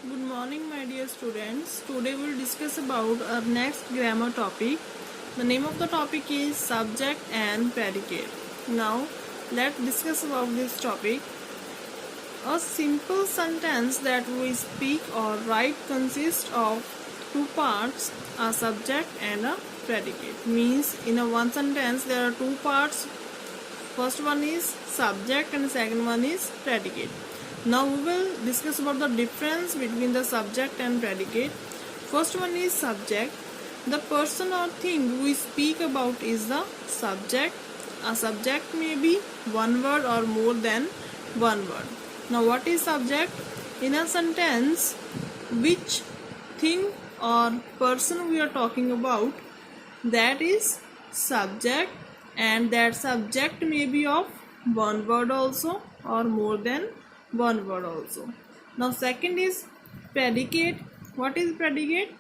Good morning, my dear students. Today we'll discuss about our next grammar topic. The name of the topic is subject and predicate. Now, let's discuss about this topic. A simple sentence that we speak or write consists of two parts, a subject and a predicate. Means in a one sentence there are two parts. First one is subject and second one is predicate. Now we will discuss about the difference between the subject and predicate. First one is subject. The person or thing we speak about is the subject. A subject may be one word or more than one word. Now what is subject? In a sentence, which thing or person we are talking about, that is subject, and that subject may be of one word also or more than one word also. Now second is predicate. What is predicate?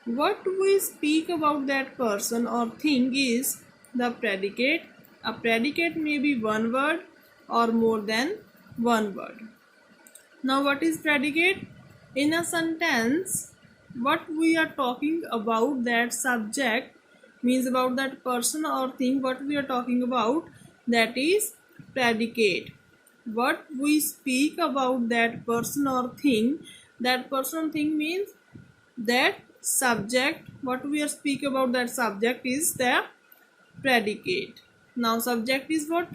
What we speak about that person or thing is the predicate. A predicate may be one word or more than one word. Now what is predicate? In a sentence, what we are talking about, that subject means about that person or thing, what we are talking about, that is predicate. What we speak about that person or thing, that person or thing means that subject. What we are speak about that subject is the predicate. Now subject is what?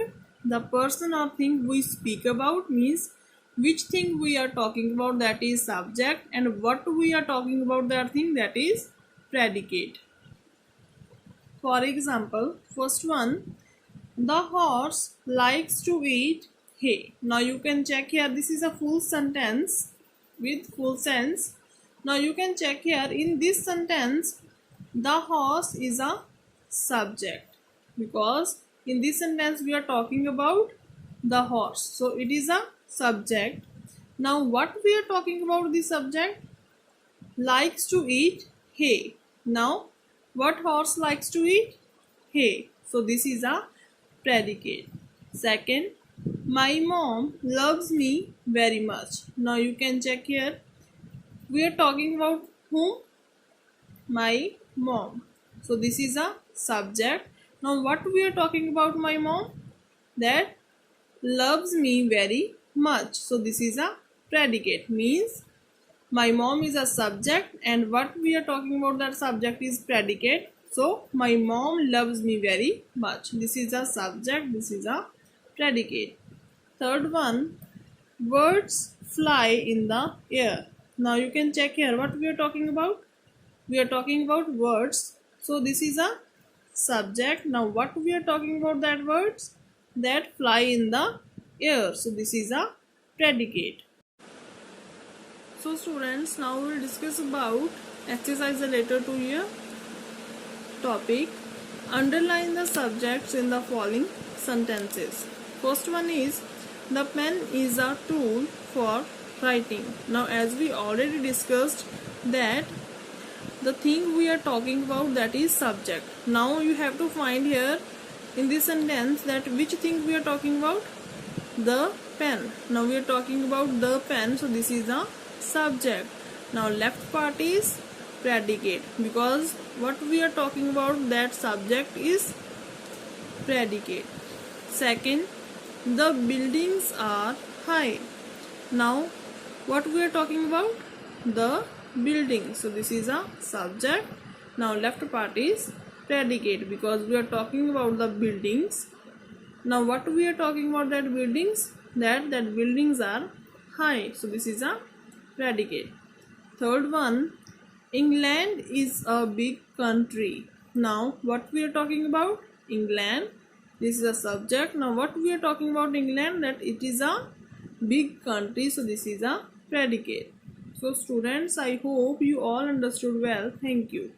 The person or thing we speak about, means which thing we are talking about, that is subject, and what we are talking about, that thing, that is predicate. For example, first one, the horse likes to eat hay. Now you can check here, this is a full sentence with full sense. Now you can check here, in this sentence the horse is a subject, because in this sentence we are talking about the horse, so it is a subject. Now what we are talking about, the subject likes to eat hay. Now what horse likes to eat? Hay. So this is a predicate. Second, my mom loves me very much. Now you can check here, we are talking about whom? My mom. So this is a subject. Now what we are talking about, my mom? That loves me very much. So this is a predicate, means my mom is a subject and what we are talking about, that subject is predicate. So my mom loves me very much. This is a subject, this is a predicate. Third one, birds fly in the air. Now you can check here, what we are talking about? We are talking about birds. So this is a subject. Now what we are talking about, that birds that fly in the air. So this is a predicate. So students, now we will discuss about exercise the letter to year topic. Underline the subjects in the following sentences. First one is, the pen is a tool for writing. Now as we already discussed that the thing we are talking about, that is subject. Now you have to find here in this sentence that which thing we are talking about, the pen. Now we are talking about the pen, so this is the subject. Now left part is predicate, because what we are talking about, that subject is predicate. Second, the buildings are high. Now what we are talking about, the building, so this is a subject. Now left part is predicate, because we are talking about the buildings. Now what we are talking about, that buildings, that buildings are high, so this is a predicate. Third one, England is a big country. Now what we are talking about, England, this is a subject. Now what we are talking about, England, that it is a big country, so this is a predicate. So students, I hope you all understood well. Thank you.